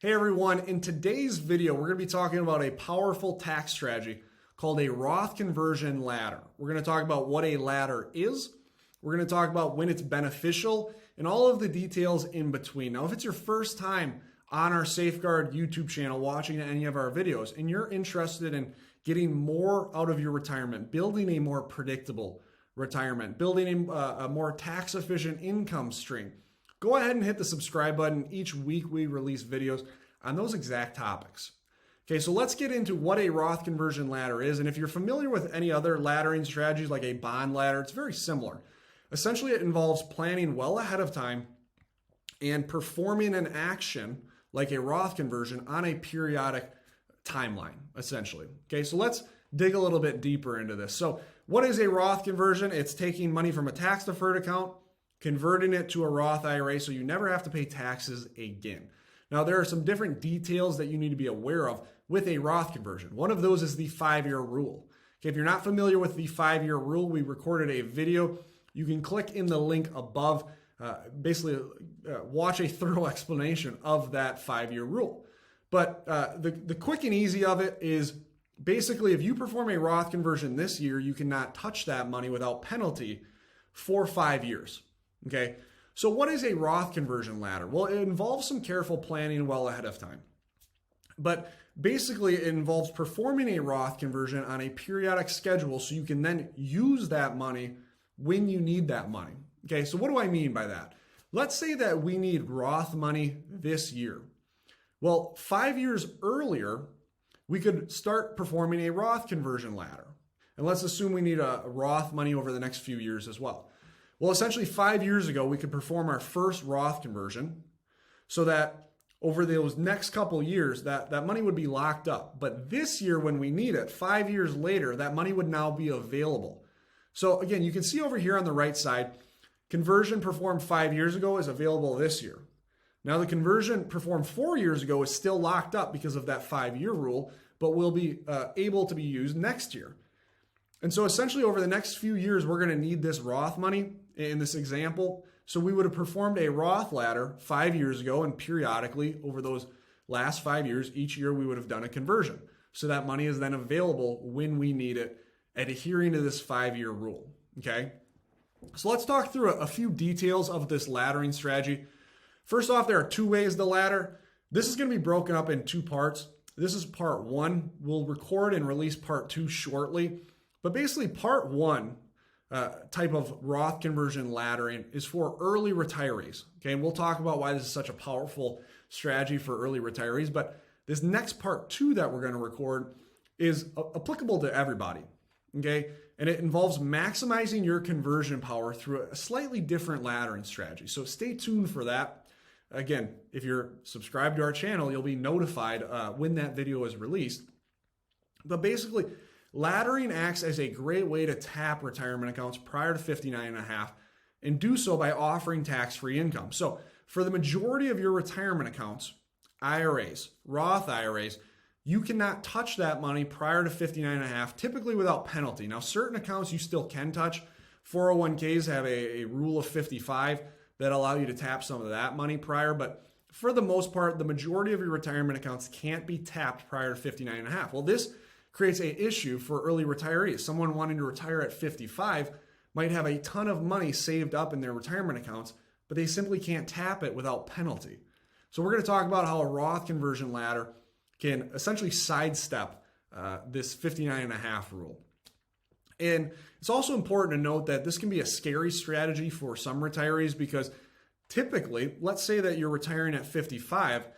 Hey everyone, in today's video, we're going to be talking about a powerful tax strategy called a Roth Conversion Ladder. We're going to talk about what a ladder is. We're going to talk about when it's beneficial and all of the details in between. Now, if it's your first time on our Safeguard YouTube channel watching any of our videos and you're interested in getting more out of your retirement, building a more predictable retirement, building a more tax efficient income stream, go ahead and hit the subscribe button. Each week we release videos on those exact topics. Okay, so let's get into what a Roth Conversion Ladder is. And if you're familiar with any other laddering strategies like a bond ladder, it's very similar. Essentially, it involves planning well ahead of time and performing an action like a Roth conversion on a periodic timeline, essentially. Okay, so let's dig a little bit deeper into this. So what is a Roth conversion? It's taking money from a tax deferred account, converting it to a Roth IRA so you never have to pay taxes again. Now, there are some different details that you need to be aware of with a Roth conversion. One of those is the 5-year rule. Okay, if you're not familiar with the 5-year rule, we recorded a video. You can click in the link above, watch a thorough explanation of that 5-year rule. But the quick and easy of it is basically if you perform a Roth conversion this year, you cannot touch that money without penalty for 5 years. Okay, so what is a Roth conversion ladder? Well, it involves some careful planning well ahead of time. But basically, it involves performing a Roth conversion on a periodic schedule so you can then use that money when you need that money. Okay, so what do I mean by that? Let's say that we need Roth money this year. Well, 5 years earlier, we could start performing a Roth conversion ladder. And let's assume we need a Roth money over the next few years as well. Well, essentially 5 years ago, we could perform our first Roth conversion so that over those next couple years, that money would be locked up. But this year, when we need it, 5 years later, that money would now be available. So again, you can see over here on the right side, conversion performed 5 years ago is available this year. Now the conversion performed 4 years ago is still locked up because of that 5-year rule, but will be able to be used next year. And so essentially over the next few years, we're going to need this Roth money in this example. So we would have performed a Roth ladder 5 years ago, and periodically over those last 5 years, each year we would have done a conversion. So that money is then available when we need it, adhering to this 5-year rule. Okay. So let's talk through a few details of this laddering strategy. First off, there are two ways to ladder. This is going to be broken up in two parts. This is part one. We'll record and release part two shortly. But basically part one type of Roth conversion laddering is for early retirees. Okay, and we'll talk about why this is such a powerful strategy for early retirees. But this next part two that we're going to record is applicable to everybody. Okay, and it involves maximizing your conversion power through a slightly different laddering strategy. So stay tuned for that. Again, if you're subscribed to our channel, you'll be notified when that video is released. But basically, laddering acts as a great way to tap retirement accounts prior to 59.5 and do so by offering tax-free income. So for the majority of your retirement accounts, IRAs, Roth IRAs, you cannot touch that money prior to 59.5, typically without penalty. Now, certain accounts you still can touch. 401ks have a rule of 55 that allow you to tap some of that money prior, but for the most part, the majority of your retirement accounts can't be tapped prior to 59.5. Well, this creates an issue for early retirees. Someone wanting to retire at 55 might have a ton of money saved up in their retirement accounts, but they simply can't tap it without penalty. So we're going to talk about how a Roth conversion ladder can essentially sidestep this 59.5 rule. And it's also important to note that this can be a scary strategy for some retirees because typically, let's say that you're retiring at 55,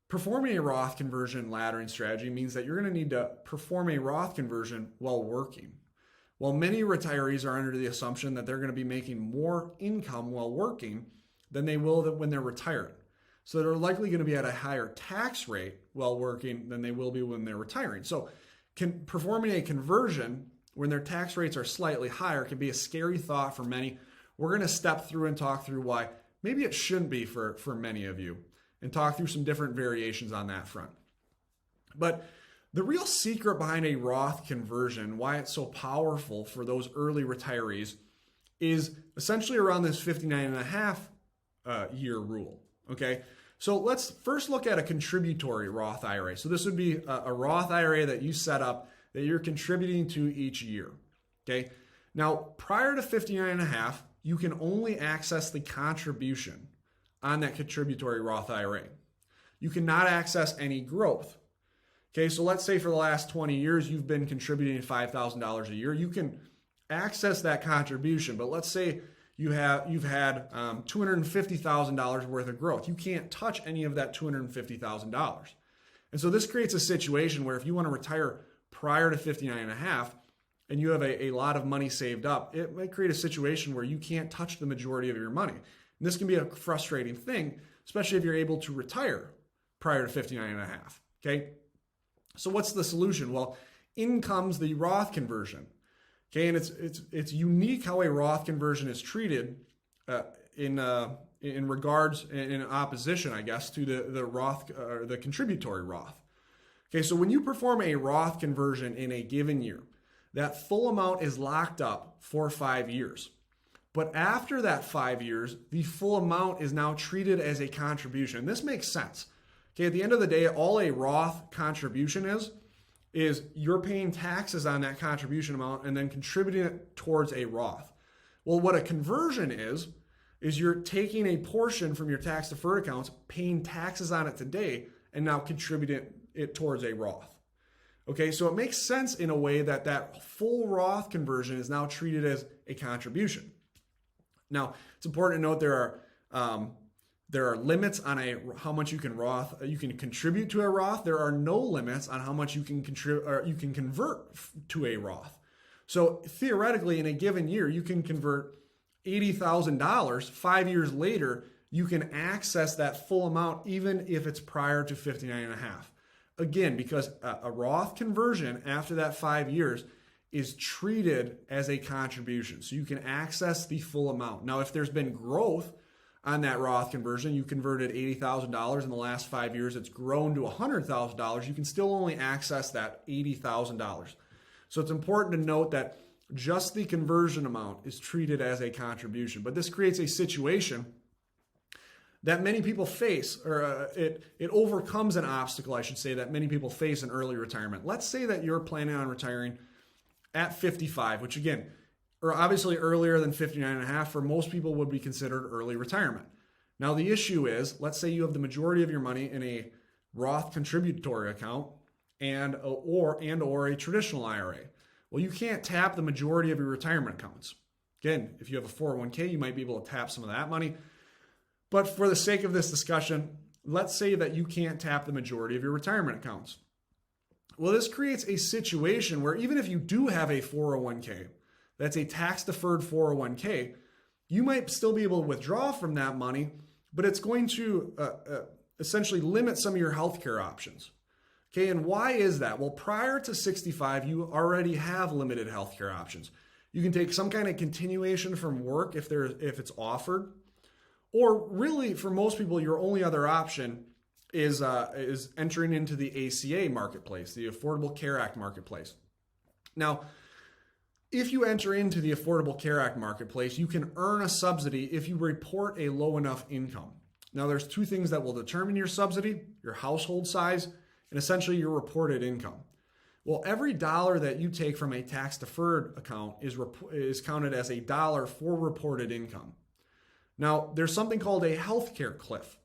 performing a Roth conversion laddering strategy means that you're going to need to perform a Roth conversion while working. While many retirees are under the assumption that they're going to be making more income while working than they will when they're retired. So they're likely going to be at a higher tax rate while working than they will be when they're retiring. So performing a conversion when their tax rates are slightly higher can be a scary thought for many. We're going to step through and talk through why maybe it shouldn't be for many of you and talk through some different variations on that front. But the real secret behind a Roth conversion, why it's so powerful for those early retirees, is essentially around this 59.5 year rule. Okay, So let's first look at a contributory Roth IRA. So this would be a Roth IRA that you set up that you're contributing to each year. Okay. Now, prior to 59.5, you can only access the contribution on that contributory Roth IRA. You cannot access any growth. Okay, so let's say for the last 20 years, you've been contributing $5,000 a year. You can access that contribution, but let's say you've had $250,000 worth of growth. You can't touch any of that $250,000. And so this creates a situation where if you want to retire prior to 59.5 and you have a lot of money saved up, it might create a situation where you can't touch the majority of your money. And this can be a frustrating thing, especially if you're able to retire prior to 59.5. Okay. So what's the solution? Well, in comes the Roth conversion. Okay, and it's unique how a Roth conversion is treated in regards, in opposition, I guess, to the Roth or the contributory Roth. Okay, so when you perform a Roth conversion in a given year, that full amount is locked up for 5 years. But after that 5 years, the full amount is now treated as a contribution. And this makes sense. Okay, at the end of the day, all a Roth contribution is you're paying taxes on that contribution amount and then contributing it towards a Roth. Well, what a conversion is you're taking a portion from your tax deferred accounts, paying taxes on it today, and now contributing it towards a Roth. Okay, so it makes sense in a way that that full Roth conversion is now treated as a contribution. Now, it's important to note there are limits on how much you can contribute to a Roth. There are no limits on how much you can convert to a Roth. So theoretically, in a given year, you can convert $80,000. 5 years later, you can access that full amount even if it's prior to 59.5. Again, because a Roth conversion after that 5 years is treated as a contribution. So you can access the full amount. Now, if there's been growth on that Roth conversion, you converted $80,000 in the last 5 years, it's grown to $100,000, you can still only access that $80,000. So it's important to note that just the conversion amount is treated as a contribution. But this creates a situation that many people face, or it overcomes an obstacle, I should say, that many people face in early retirement. Let's say that you're planning on retiring at 55, which again, or obviously earlier than 59.5 for most people would be considered early retirement. Now the issue is, let's say you have the majority of your money in a Roth contributory account or a traditional IRA. Well, you can't tap the majority of your retirement accounts. Again, if you have a 401k, you might be able to tap some of that money. But for the sake of this discussion, let's say that you can't tap the majority of your retirement accounts. Well, this creates a situation where even if you do have a 401k, that's a tax-deferred 401k, you might still be able to withdraw from that money, but it's going to essentially limit some of your healthcare options. Okay, and why is that? Well, prior to 65, you already have limited healthcare options. You can take some kind of continuation from work if it's offered, or really for most people, your only other option is entering into the ACA marketplace, the Affordable Care Act marketplace. Now, if you enter into the Affordable Care Act marketplace, you can earn a subsidy if you report a low enough income. Now, there's two things that will determine your subsidy: your household size and essentially your reported income. Well, every dollar that you take from a tax-deferred account is counted as a dollar for reported income. Now, there's something called a healthcare cliff,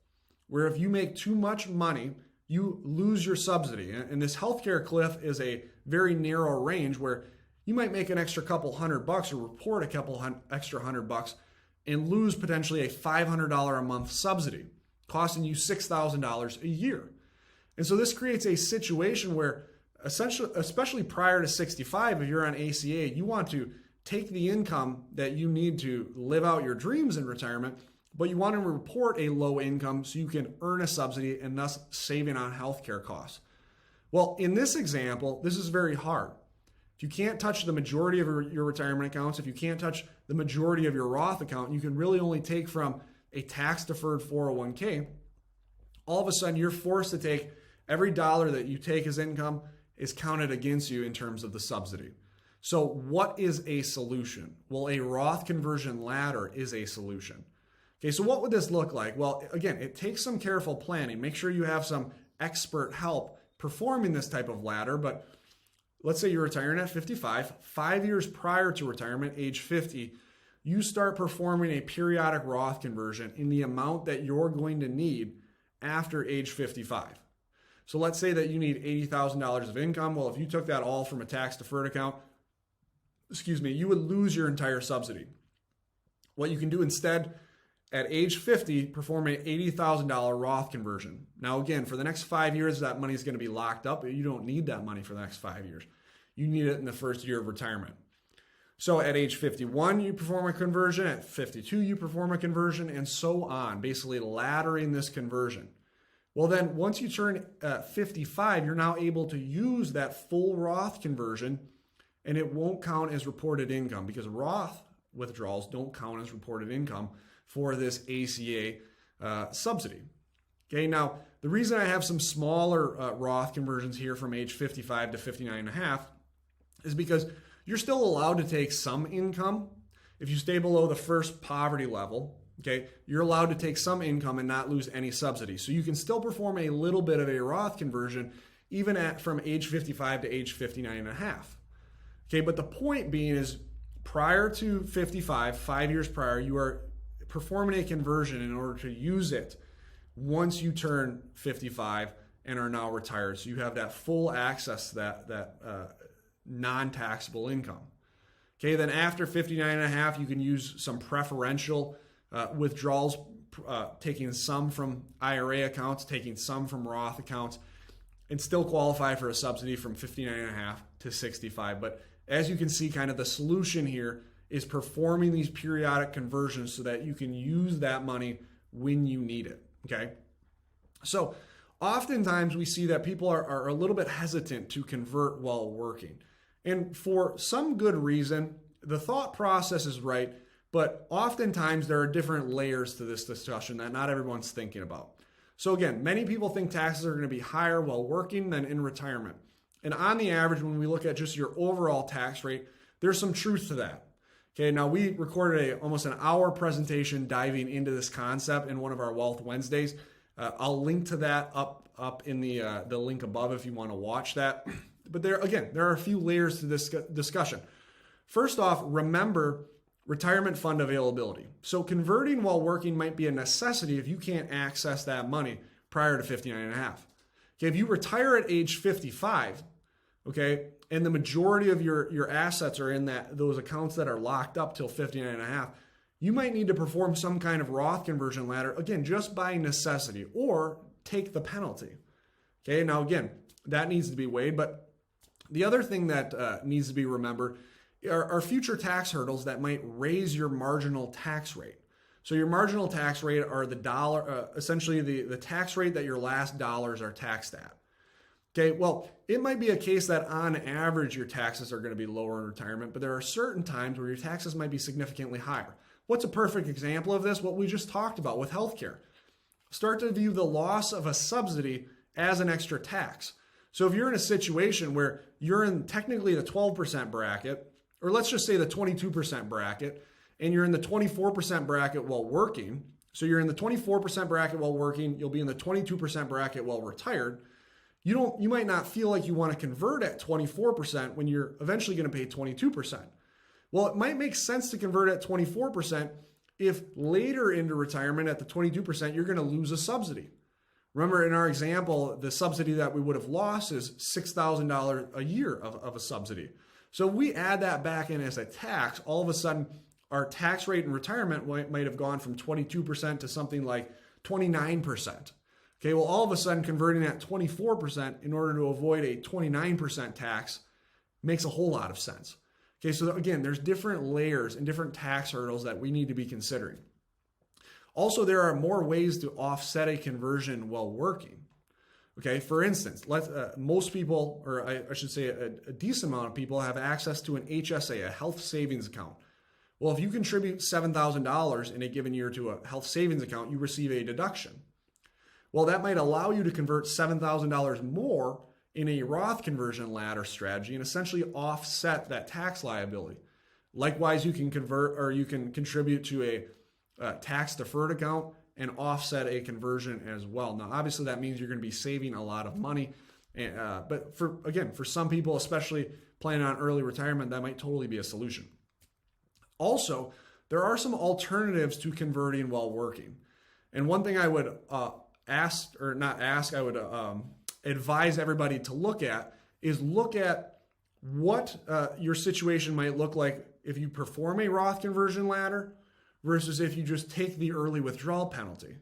where if you make too much money, you lose your subsidy. And this healthcare cliff is a very narrow range where you might make an extra couple $100 or report a couple extra $100 and lose potentially a $500 a month subsidy, costing you $6,000 a year. And so this creates a situation where essentially, especially prior to 65, if you're on ACA, you want to take the income that you need to live out your dreams in retirement, but you want to report a low income so you can earn a subsidy and thus saving on healthcare costs. Well, in this example, this is very hard. If you can't touch the majority of your retirement accounts, if you can't touch the majority of your Roth account, you can really only take from a tax-deferred 401k. All of a sudden, you're forced to take every dollar that you take as income is counted against you in terms of the subsidy. So what is a solution? Well, a Roth Conversion Ladder is a solution. Okay, so what would this look like? Well, again, it takes some careful planning. Make sure you have some expert help performing this type of ladder. But let's say you're retiring at 55, 5 years prior to retirement, age 50, you start performing a periodic Roth conversion in the amount that you're going to need after age 55. So let's say that you need $80,000 of income. Well, if you took that all from a tax deferred account, you would lose your entire subsidy. What you can do instead, at age 50, perform an $80,000 Roth conversion. Now, again, for the next 5 years, that money is going to be locked up, but you don't need that money for the next 5 years. You need it in the first year of retirement. So at age 51, you perform a conversion. At 52, you perform a conversion, and so on, basically laddering this conversion. Well, then once you turn 55, you're now able to use that full Roth conversion, and it won't count as reported income because Roth withdrawals don't count as reported income for this ACA subsidy. Okay, now the reason I have some smaller Roth conversions here from age 55 to 59 and a half is because you're still allowed to take some income. If you stay below the first poverty level, okay, you're allowed to take some income and not lose any subsidy. So you can still perform a little bit of a Roth conversion even from age 55 to age 59 and a half. Okay, but the point being is prior to 55, 5 years prior, you are performing a conversion in order to use it once you turn 55 and are now retired. So you have that full access to that non-taxable income. Okay, then after 59 and a half, you can use some preferential withdrawals, taking some from IRA accounts, taking some from Roth accounts, and still qualify for a subsidy from 59 and a half to 65. But as you can see, kind of the solution here is performing these periodic conversions so that you can use that money when you need it, okay? So oftentimes we see that people are a little bit hesitant to convert while working. And for some good reason, the thought process is right, but oftentimes there are different layers to this discussion that not everyone's thinking about. So again, many people think taxes are going to be higher while working than in retirement. And on the average, when we look at just your overall tax rate, there's some truth to that. Okay, now we recorded almost an hour presentation diving into this concept in one of our Wealth Wednesdays. I'll link to that up in the link above if you want to watch that. But there are a few layers to this discussion. First off, remember retirement fund availability. So converting while working might be a necessity if you can't access that money prior to 59 and a half. Okay, if you retire at age 55, okay, and the majority of your assets are in those accounts that are locked up till 59 and a half, you might need to perform some kind of Roth conversion ladder, again, just by necessity, or take the penalty. Okay, now again, that needs to be weighed, but the other thing that needs to be remembered are future tax hurdles that might raise your marginal tax rate. So your marginal tax rate are essentially the tax rate that your last dollars are taxed at. Okay, well, it might be a case that on average your taxes are going to be lower in retirement, but there are certain times where your taxes might be significantly higher. What's a perfect example of this? What we just talked about with healthcare. Start to view the loss of a subsidy as an extra tax. So if you're in a situation where you're in technically the 12% bracket, or let's just say the 22% bracket, and you're in the 24% bracket while working, so you're in the 24% bracket while working, you'll be in the 22% bracket while retired, you might not feel like you want to convert at 24% when you're eventually going to pay 22%. Well, it might make sense to convert at 24% if later into retirement at the 22%, you're going to lose a subsidy. Remember in our example, the subsidy that we would have lost is $6,000 a year of a subsidy. So if we add that back in as a tax, all of a sudden our tax rate in retirement might have gone from 22% to something like 29%. Okay, well, all of a sudden converting at 24% in order to avoid a 29% tax makes a whole lot of sense. Okay, so again, there's different layers and different tax hurdles that we need to be considering. Also, there are more ways to offset a conversion while working. Okay, for instance, most people, or I should say a decent amount of people, have access to an HSA, a health savings account. Well, if you contribute $7,000 in a given year to a health savings account, you receive a deduction. Well, that might allow you to convert $7,000 more in a Roth conversion ladder strategy and essentially offset that tax liability. Likewise, you can contribute to tax deferred account and offset a conversion as well. Now, obviously that means you're going to be saving a lot of money. But for some people, especially planning on early retirement, that might totally be a solution. Also, there are some alternatives to converting while working. And one thing I would advise everybody to look at is look at what your situation might look like if you perform a Roth Conversion Ladder versus if you just take the early withdrawal penalty.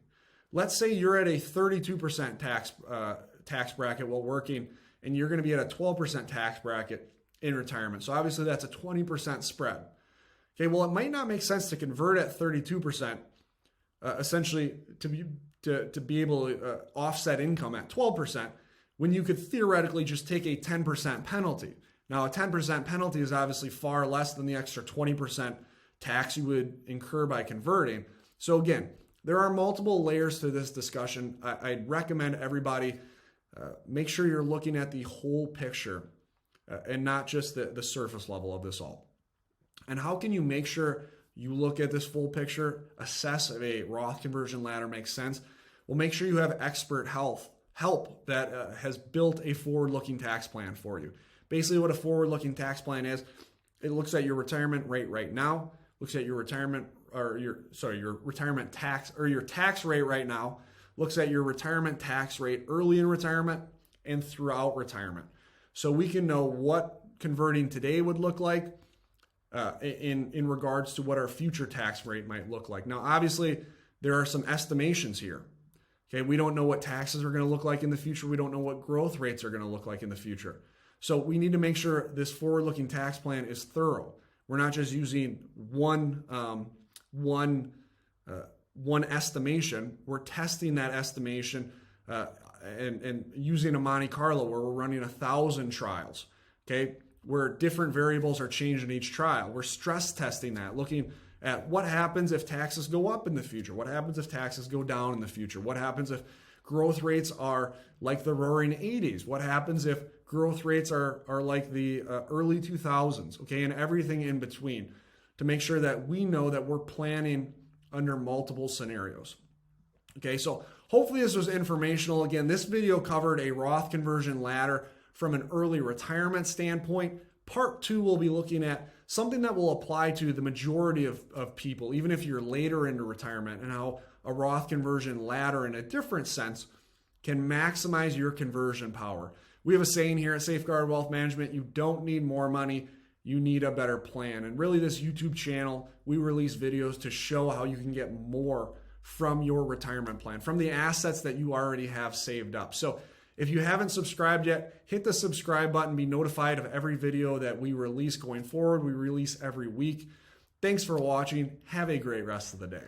Let's say you're at a 32% tax bracket while working, and you're going to be at a 12% tax bracket in retirement. So obviously that's a 20% spread. Okay, well, it might not make sense to convert at 32%, essentially to be able to offset income at 12%, when you could theoretically just take a 10% penalty. Now, a 10% penalty is obviously far less than the extra 20% tax you would incur by converting. So again, there are multiple layers to this discussion. I'd recommend everybody make sure you're looking at the whole picture and not just the surface level of this all. And how can you make sure you look at this full picture, assess if a Roth Conversion Ladder makes sense? Well, make sure you have expert help that has built a forward-looking tax plan for you. Basically, what a forward-looking tax plan is, it looks at your retirement rate right now, looks at your retirement tax, or your tax rate right now, looks at your retirement tax rate early in retirement and throughout retirement. So we can know what converting today would look like in regards to what our future tax rate might look like. Now, obviously, there are some estimations here. Okay, we don't know what taxes are going to look like in the future. We don't know what growth rates are going to look like in the future. So we need to make sure this forward-looking tax plan is thorough. We're not just using one estimation. We're testing that estimation and using a Monte Carlo where we're running 1,000 trials. Okay, where different variables are changed in each trial. We're stress testing that, looking at what happens if taxes go up in the future. What happens if taxes go down in the future? What happens if growth rates are like the roaring 80s? What happens if growth rates are like the early 2000s? Okay, and everything in between, to make sure that we know that we're planning under multiple scenarios. Okay, so hopefully this was informational. Again, this video covered a Roth Conversion Ladder from an early retirement standpoint. Part 2 will be looking at something that will apply to the majority of people, even if you're later into retirement, and how a Roth Conversion Ladder in a different sense can maximize your conversion power. We have a saying here at Safeguard Wealth Management: you don't need more money, you need a better plan. And really, this YouTube channel, we release videos to show how you can get more from your retirement plan, from the assets that you already have saved up. So if you haven't subscribed yet, hit the subscribe button, be notified of every video that we release going forward. We release every week. Thanks for watching. Have a great rest of the day.